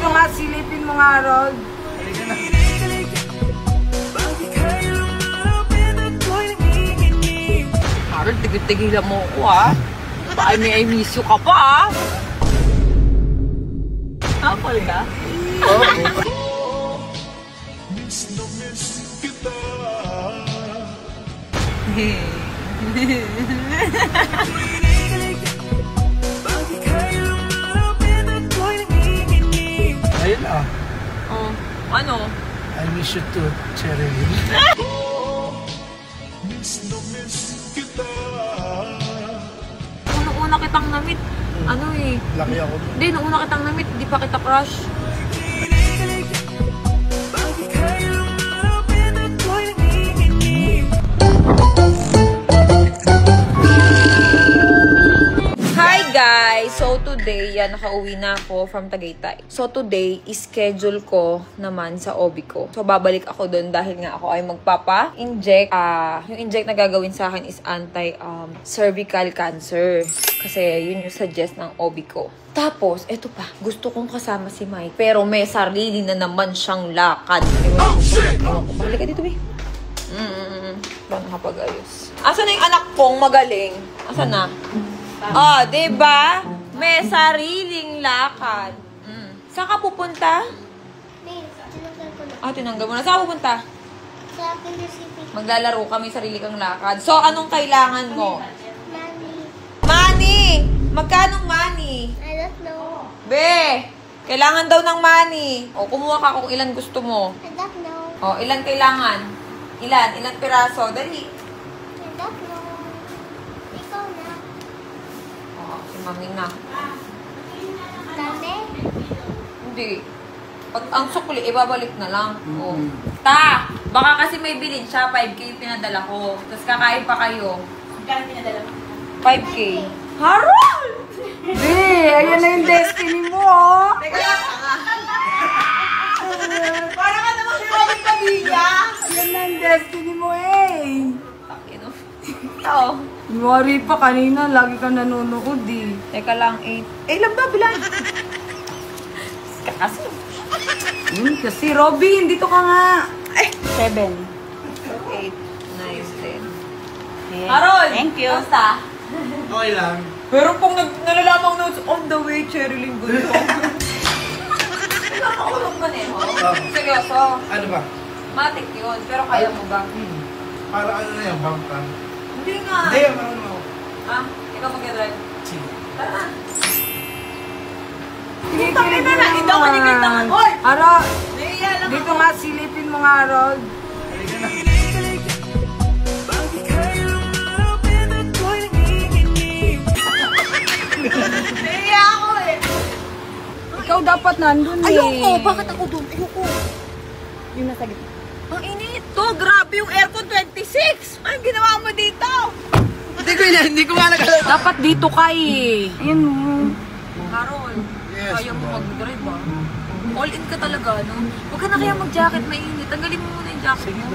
Dito nga, silipin mo nga, Harold. Halika na. Harold, tigil-tigilan mo ako, ha? Baka may I miss you ka pa, ha? Apple ka? Ayun ah. Oh, ano? I miss you too, Cherilyn. Una kitang namit. Ano eh? Laki ako. Hindi, nung una kitang namit, di pa kita crush. Hi guys! So today, nakauwi na ako from Tagaytay. So today, schedule ko naman sa OB ko. So babalik ako doon dahil nga ako ay magpapa-inject. Yung inject na gagawin sa akin is anti-cervical cancer. Kasi yun yung suggest ng OB ko. Tapos, eto pa, gusto kong kasama si Mike. Pero may sarili na naman siyang lakad. Oh shit! Balik ka dito, be. Ba nakapag-ayos. Asa na yung anak kong magaling? Asa na? Oh, diba? May sariling lakad. Saan ka pupunta? Tinanggal ko na. Tinanggal mo na. Saan ka pupunta? Sa akin recipe. Maglalaro kami, sarili kang lakad. So, anong kailangan mo? Mommy, Money! Magkanong money? I don't know. Be! Kailangan daw ng money. O, kumuha ka kung ilan gusto mo. I don't know. O, ilan kailangan? Ilan? Ilang piraso? Dali. I don't know. Ikaw na. O, si mami na. Dami? Hindi. Pag ang sukli, ibabalik na lang. O. Ta! Baka kasi may bilin siya. 5K yung pinadala ko. Tapos kakain pa kayo. Kaya pinadala mo? 5K. Harold! Be, ayan na yung destiny mo, oh. Teka lang. Parang ka naman si Robin Padilla. Ayan na yung destiny mo, eh. Takino. Oo. Worry pa kanina, lagi kang nanonood, eh. Teka lang, 8. Ilan ba bilang? Kasi. Kasi, Robin, dito ka nga. 7. 8, 9, 10. Harold! Thank you. Basta. Okay lang. Pero kung nalalamang notes on the way, Cherilyn Gusto. Nakakulong ka niyo? Seryoso? Ano ba? Matik yun. Pero kaya mo ba? Para ano na yung bump ka? Hindi nga. Hindi, marunong ako. Ha? Ikaw mag-drive? Sige. Tara. Sige, Tangin na na. Ito ka nigay naman. Hoy! Harold, Naiya lang dito ako. nga, silipin mo nga, Harold. Halika na. Naiya ako eh. Ikaw dapat nandun, eh. Ayoko. Bakit ako doon? Ayoko. Yung nasa gitna. Ang init to. Grabe yung aircon 26. Anong ginawa mo dito? Hindi ko nga nagalaw. Dapat dito ka, eh. Ayun mo. Harold, Yes, kaya mo ma'am. mag-drive ba? All in ka talaga, no? Huwag ka na kaya mag-jacket, mainit. Tanggalin mo muna yung jacket mo.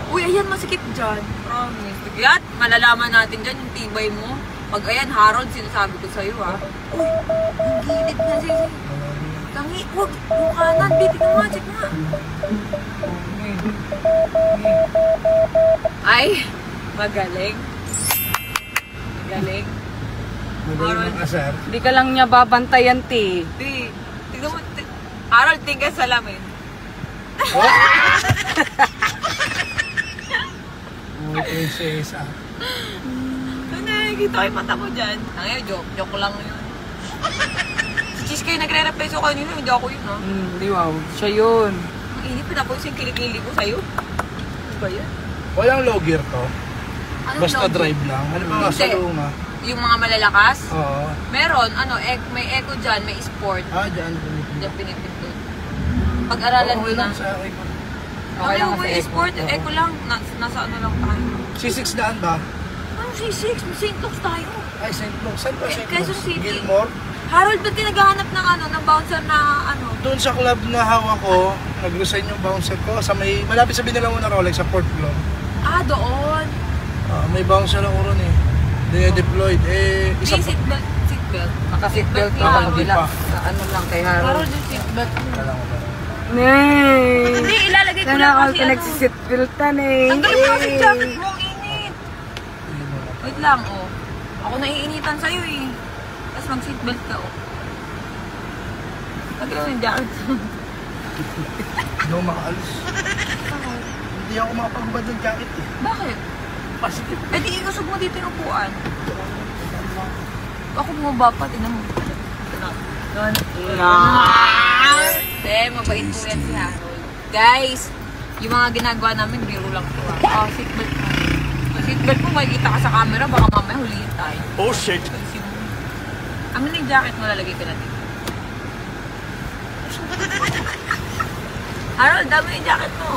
Uy, ayan, masikip dyan. Promise. Kaya, malalaman natin dyan yung tibay mo. Pag ayan, Harold, sinasabi ko sa'yo, ha? Uy, ang gilid na, Sisi. Tangi, huwag. Yung kanan, bitin mo nga, check nga. Ay, magaling. Magaling. Magaling ng asar. Hindi ka lang niya babantayan, te. Di, tignan mo. Harold, tingin sa lamin. Mga prinsesa. Ano, nakikita ko yung mata mo dyan. Ngayon, joke lang yun. Si Cheese kayo nagre-reply sa kanina, hindi ako yun, ha? Di wow. Siya yun. Ang inip, pinapoys yung kilikili ko sa'yo. Ano ba yan? Walang low gear to. Anong Basta logo? drive lang. Ano ba nga sa Hindi. luma? Yung mga malalakas? Oo. Meron, may eco dyan, may sport. Dyan. Diyan pinipindot. Pag-aralan mo Okay na. lang sa akin. Okay lang may sport, eco lang. Nasa ano lang tayo. C6 daan ba? Anong C6? May St. Luke's tayo. Ay, St. Luke. Saan ba St. Quezon Luke? City. Gilmore? Harold, ba't ka naghahanap ng bouncer na ano? Doon sa club na hawak ko, nag-resign yung bouncer ko sa malapit sa Binalangon na Rolex sa Port Globe. Doon. May bouncer ako ron eh. Deployed. May seatbelt seatbelt. Naka-seatbelt Seatbelt ka nga. lang Hindi nila. pa. Sa ano lang kay Harold. Harold yung seatbelt mo. Kala ko ba? Nay! Hindi, ilalagay ko Sana lang ako kasi ano. pinagsiseatbeltan eh. Tanggalin mo kasi jacket mo, ang init. Wait lang, oh. Ako naiinitan sa'yo eh. Tapos mag-seatbelt ka, oh. Tanggalin mo yung jacket. Hindi ako makaalis. Hindi ako makapagbad ng jacket eh. Bakit? Pasikip. Eh di iusog mo dito yung upuan. Ako bumaba pa, tinan mo. Hindi, mabait po yan si Harold. Guys, yung mga ginagawa namin, biro lang ito ah. Oh, seatbelt mo. Yung seatbelt mo, makikita ka sa camera, baka mamaya hulihin tayo. Oh shit. Amin na yung jacket mo, lalagay ko na dito. Harold, dami yung jacket mo.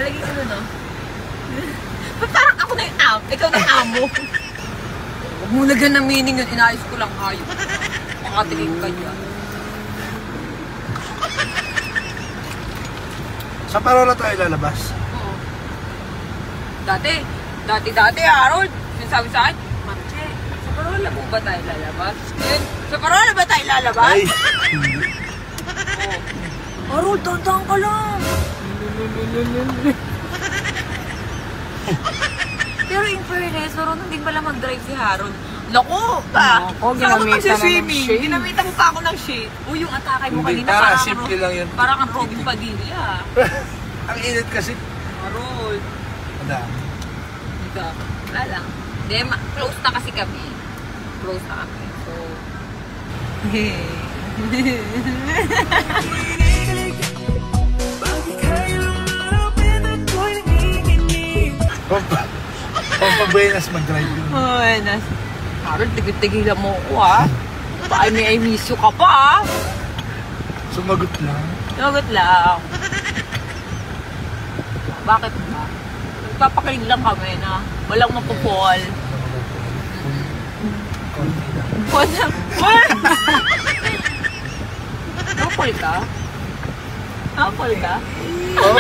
Lalagay ko na, no? Ba't parang ako na yung amo? Ikaw na yung amo. Huwag mo lagyan ng meaning yun. Inayos ko lang hayop. Makatingin ka dyan. Sa parola tayo lalabas. Oo. Dati, Harold. Sinasabi sa akin, Marche, sa parola po ba tayo lalabas? Eh, sa parola ba tayo lalabas? Ay! Oo. Harold, tandaan ka lang. Pero in fairness, marunong din pala mag-drive si Harold. Naku! Naku, ginamitan na ng shade. Ginamitan mo pa ako ng shade. Uy, yung atake mo Hindi, kanina, para parang simple lang yun. Parang ang Robin Padilla. Ang init kasi. Harold. Madami. Dito. Wala lang. Hindi, close na kasi kami. Close na kami. So, Pampabuenas mag-drive yun. ay, Harold, tigil-tigilan mo ako ah. Baka may I miss you ka pa ah. Sumagot lang. Nagot lang. Bakit ba? Nagpapakilig lang kami na walang mapupol. Konti lang. Wala. Napapol ka? Napapol ka? Oo.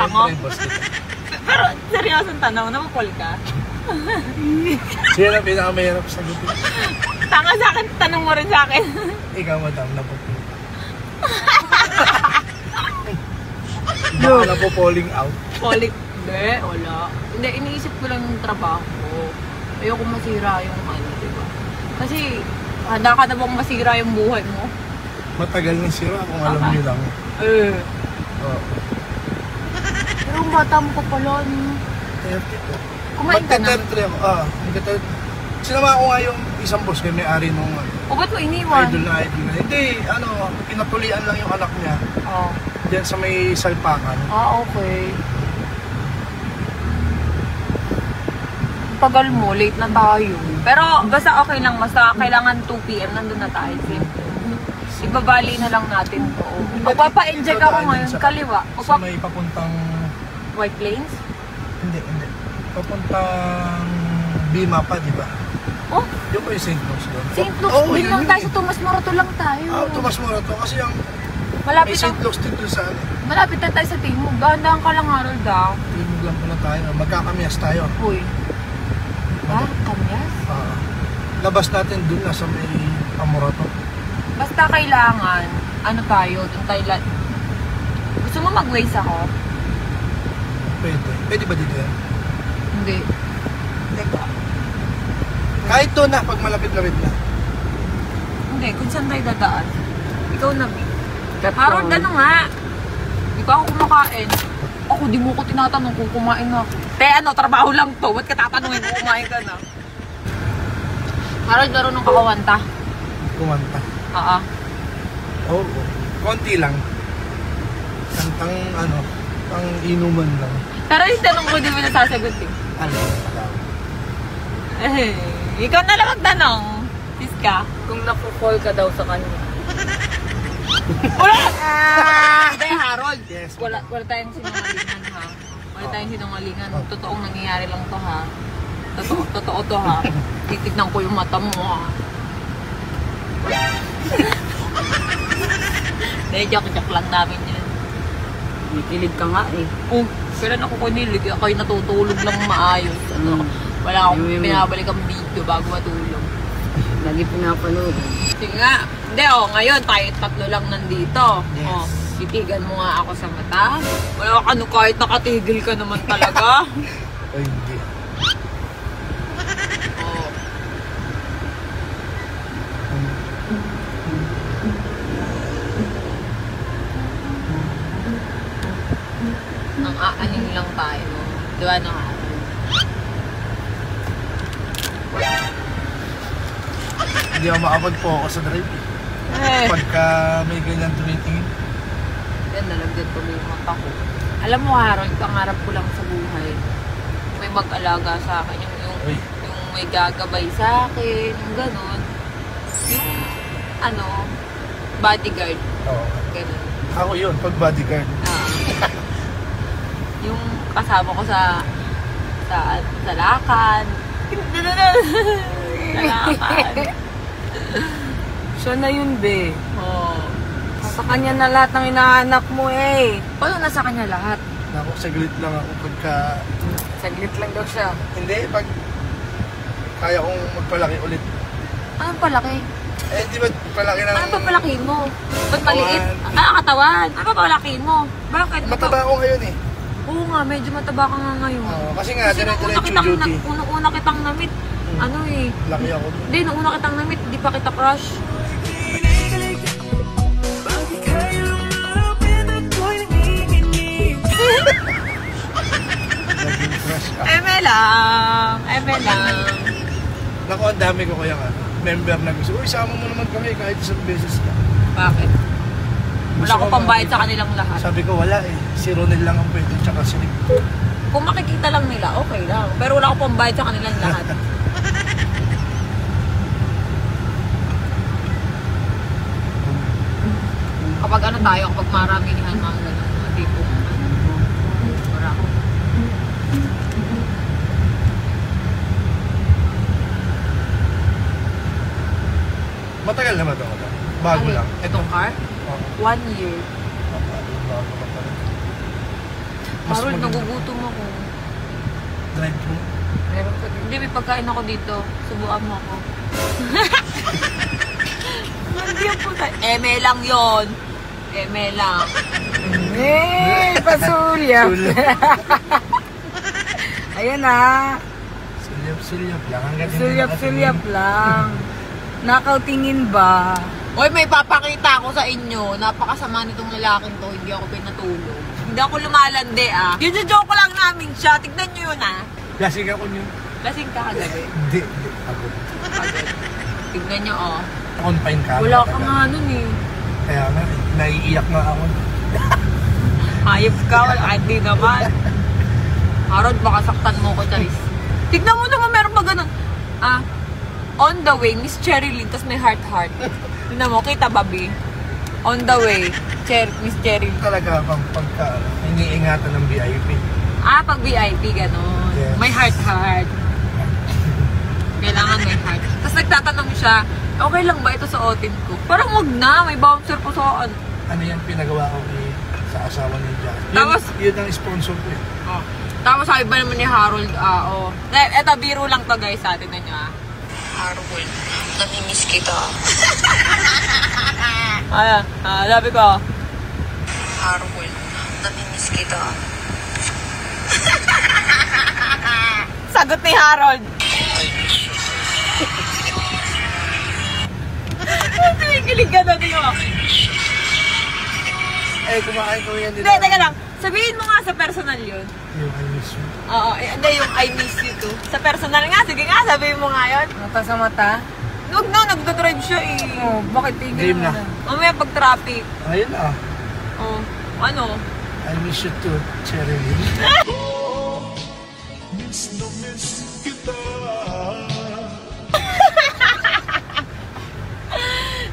Tango? Siyempre, boss kita. Pero seryosong tanong, napapol ka? Siya na pinakamahirap sagutin. Tanga sa akin, tanong mo rin sa akin. Ikaw, madam, napapulong. Baka na po falling out. Polik? Hindi, wala. Hindi, iniisip ko lang yung trabaho ko. Ayoko masira yung ano, diba? Kasi, handa ka na bang masira yung buhay mo? Matagal ng sira kung alam niyo lang. Eh. Oo. Pero ang bata mo pa pala, no? 30 po. Kumain ka na? Magka-33 ako. Sinama ko nga yung isang boss kay may-ari nung O ba't mo iniwan? idol na. Hindi, pinatulian lang yung anak niya. Oo. Diyan sa may salpakan. Ah, okay. Tagal mo, late na tayo. Pero basta okay lang, basta kailangan 2 PM, nandun na tayo. Ibabali na lang natin to. O papa-inject ako ngayon, kaliwa. O Sa may papuntang... White Plains? Hindi. Papuntang Bima pa, di ba? Oh, Yung po yung St. Louis doon. St. Luke's. Oo, Wait yun lang yun tayo eh. sa Tomas Morato lang tayo. Tomas Morato kasi yung may Malapit St. na, Louis dito sa ano. malapit na tayo sa Timog. Dahan-dahan ka lang, Harold, ah. Timog lang pala tayo. Magkakamiyas tayo. Uy. Ha? Kamyas? Labas natin dun na sa may Morato. Basta kailangan, ano tayo, dun tayo Gusto mo mag-waze ako? Pwede. Pwede ba dito yan? Hindi. Teka. Kahit doon na, pag malapit-lapit na. Hindi, kung saan tayo dadaan. Ikaw na, B. Harold, ano nga? Di ba ako kumakain? Ako, di mo ko tinatanong kung kumain na ako. Te, trabaho lang to. Ba't ka tatanungin kung kumain ka na? Harold, marunong ka kawanta? Kumanta. Oo. Oo. Konti lang. Kantang pang inuman lang. Pero yung tanong ko, di mo nasasagot eh. Ano? Eh, ikaw na lang magtanong. Sis ka? Kung napo-call ka daw sa kanya. Wala! Hindi, Harold. Yes. Wala tayong sinungalingan, ha? Wala tayong sinungalingan. Totoong nangyayari lang to, ha? Totoo to, ha? Titignan ko yung mata mo, ha? Hindi, joke lang namin yan. Nakikilig ka nga eh. Oh, Kailan ako kunilig, ako'y natutulog lang maayos. Ano, wala akong pinabalik ang video bago matulog. Lagi pinapanood. Sige nga. Hindi, ngayon tayo tatlo lang nandito. Yes. Titigan mo nga ako sa mata. Wala ka kahit nakatigil ka naman talaga. Ay, hindi. Oh. Ang aaning lang tayo. Di ba na? Hindi ako makapag-focus sa drive. Pagka may ganyan tumitingin. Yan, nalagyan ko yung mata ko. Alam mo, Harold, pangarap ko lang sa buhay. May mag-alaga sa akin. Yung may gagabay sa akin. Yung gano'n. Yung, bodyguard. Oo. Gano'n. Ako yun, pag bodyguard. Yung kasama ko sa lakan. Sa lakan. Siya na yun, be. Oh. Sa kanya na lahat ng inahanap mo eh. Paano nasa kanya lahat? Naku, saglit lang ako pagka... Saglit lang daw siya. Hindi, pag kaya kong magpalaki ulit. Anong palaki? Eh, di ba palaki ng... Anong papalakihin mo? Ba't maliit? Katawan. Ano papalakihin mo? Bakit? Mataba ako ngayon eh. Oo nga, medyo mataba ka nga ngayon. Oo, kasi nga, Kasi nung dire-diretso duty. una kitang namit, Laki ako. Hindi, nung una kitang namit, di pa kita crush. Naging crush ka. Eme lang. Naku, ang dami ko kaya nga. Member na gusto. Uy, sama mo naman kami kahit isang beses ka. Bakit? Wala Gusto ko ko pambayad nga- sa kanilang lahat. Sabi ko, wala eh. Si Ronel lang ang pwede, tsaka si Rick. Kung makikita lang nila, okay lang. Pero wala ko pambayad sa kanilang lahat. Kapag tayo, kapag maramihan mga ganun, mga tipong wala ko. Matagal na ba ito? Bago lang. Itong car? Oo. 1 year. Bago lang pala. Mas Harold, maganda. nagugutom ako. Drive-thru. Meron pa. Hindi, may pagkain ako dito. Subukan mo ako. Hindi ang puta. Eme lang yon. Eme lang. Eh, pasulya. Ayan na. Sulyap lang. Hanggang hindi Sulyap lang. Nakautingin ba? Hoy, may papakita ako sa inyo. Napakasama nitong lalaking to. Hindi ako pinatulog. Hindi ako lumalande ah. Yun yung joke lang namin siya. Tignan nyo yun ah. Lasing ako niyo. Lasing ka kagabi. Hindi. Ako. Pagod. Tignan nyo oh. Confine ka. Wala ka nga nun eh. Kaya nga, naiiyak nga ako. Hayop ka. Wala. Hindi naman. Harold, baka saktan mo ko, Charis. Tignan mo naman, meron pa ganun. On the way, Miss Cherry Lynn, tas may heart-heart. Tignan mo, kita babi. On the way, Miss Cherry Lynn. Talaga bang pagka iniingatan ng VIP. Pag VIP, gano'n. Yes. May heart-heart. Kailangan may heart. Tapos nagtatanong siya, okay lang ba ito sa otin ko? Parang wag na, may bouncer po sa Ano yan pinagawa ko sa asawa ni Jack. Tapos- Yun ang sponsor ko eh. Tapos sabi ba naman ni Harold, eto, biro lang to guys, sa atin na nyo Harold, namimiss kita. Ayan, sabi ko. Harold, namimiss kita. Sagot ni Harold. Tinikilig ka na niyo. Eh, kumain ko yan din. Hindi, teka lang. Sabihin mo nga sa personal yun. Yung I miss you. Oo, hindi yung I miss you too. Sa personal nga, sige nga, sabihin mo nga yun. Mata sa mata? Huwag na, nagdadrive siya eh. Oh, bakit tigil Game mo na. na? Mamaya pag traffic. Ayun ah. Oh, ano? I miss you too, Cherry Lynn.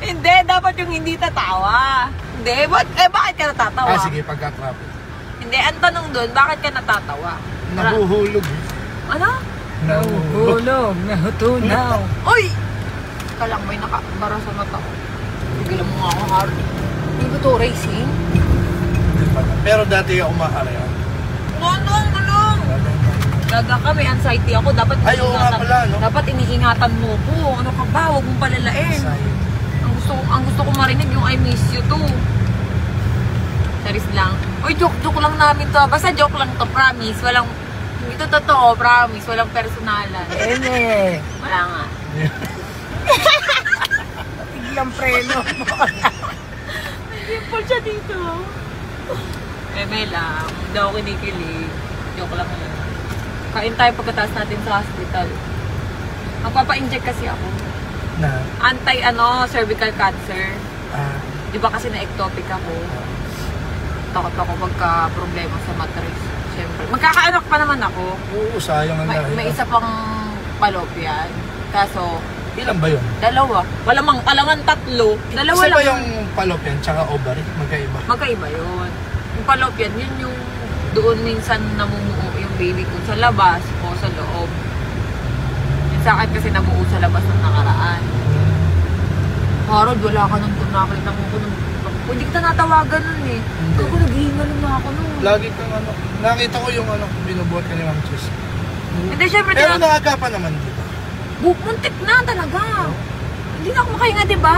Hindi, dapat yung hindi tatawa. Hindi, bakit ka natatawa? Sige, pagka-traffic. Hindi, ang tanong doon, bakit ka natatawa? Nahuhulog eh. Ano? Hulog, nahutunaw. Uy! Teka lang, may nakabara sa mata ko. Tigilan mo nga ako, Harley. Hindi ba to racing? Pero dati ako makarayan. Gulong! Gaga ka, may anxiety ako. Dapat Ay, oo nga pala, no? Dapat iniingatan mo ko. Ano ka ba? Huwag mong palalain. Ang gusto ko marinig yung I miss you too. Charis lang. Uy, joke lang namin to. Basta joke lang to, promise. Walang, ito totoo, promise. Walang personalan. Eme. Wala nga. Tiglang preno mo. Simple siya dito. Eme lang. Hindi ako kinikilig. Joke lang yun. Kain tayo pagkataas natin sa hospital. Magpapa-inject kasi ako. Na? Cervical cancer. Di ba kasi na-ectopic ako? Takot ako magka-problema sa mattress. Siyempre. Magkakaanak pa naman ako. Oo, sayang ang dahil. May isa pang fallopian. Kaso, Ilan ba yun? dalawa. Palaman tatlo. Dalawa Isa lang. ba yung fallopian tsaka ovary? Magkaiba. Magkaiba yun. Yung fallopian, yun yung doon minsan namumuo yung baby ko sa labas o sa loob. Yung sa akin kasi namuo sa labas ng nakaraan. Harold, wala ka nung nakakita mo ko nung... Hindi kita natawagan nun eh. Hindi. Ako naghihingal na ako nun. Lagi kang nakita ko yung binubuhat ka ni Ma'am Chis. Hindi, syempre, Pero nakagapan naman, di ba? muntik na talaga. Hindi na ako makahinga, di ba?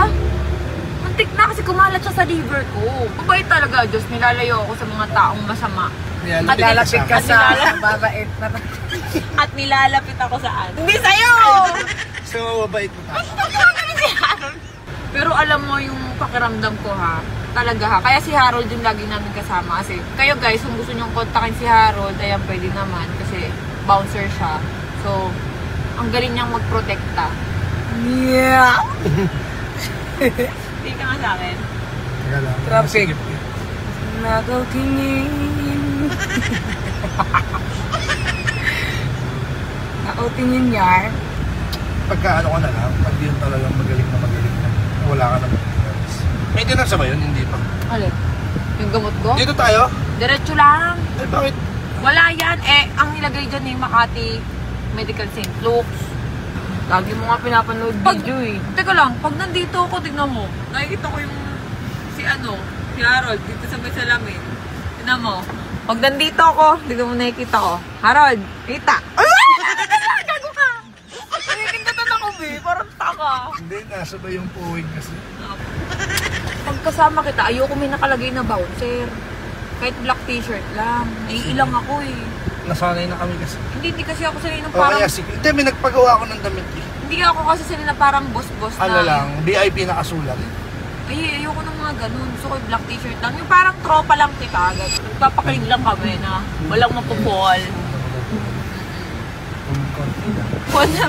Muntik na kasi kumalat siya sa liver ko. Mabait talaga, Diyos. Nilalayo ako sa mga taong masama. Lalapit ka sa babait na. At nilalapit ako saan? Hindi sa'yo! So, mabait mo tayo. Pero alam mo yung pakiramdam ko ha, talaga ha. Kaya si Harold yung lagi namin kasama. Kasi kayo guys, kung gusto nyong kontakin si Harold, ayan pwede naman. Kasi bouncer siya. So, ang galing niyang magprotekta. Yeah. Hindi ka nga sa akin. Teka lang. Traffic. Masigip eh. Nagaw tingin. Nagaw tingin yar. Pagka ka na lang, pag yun talagang magaling na, wala ka naman. Maintenance ba yun? Hindi pa. Alin? Yung gamot ko? Dito tayo? Diretso lang. Eh, bakit? Wala yan. Ang nilagay dyan ni Makati Medical St. Luke's. Lagi mo nga pinapanood video eh. Teka lang, pag nandito ako, tignan mo. Nakikita ko yung si Harold dito sa may salamin. Tignan mo. Pag nandito ako, tignan mo nakikita ko. Harold, kita. Gago ka! Nakikita ako, be. Parang taka. Hindi, nasa ba yung puwing kasi? Pag kasama kita, ayoko may nakalagay na bouncer. Kahit black t-shirt lang. Naiilang ako eh. Nasanay na kami kasi. Hindi kasi ako sanay ng O parang... kaya sige. Hindi, may nagpagawa ako ng damit eh. Hindi ako kasi sanay na parang boss-boss na... Ano lang, VIP na kasulat. Ay, ayoko ng mga ganun. Gusto ko yung black t-shirt lang. Yung parang tropa lang kita. Nagpapakilig lang kami na walang mapupol. Konti lang. Wala.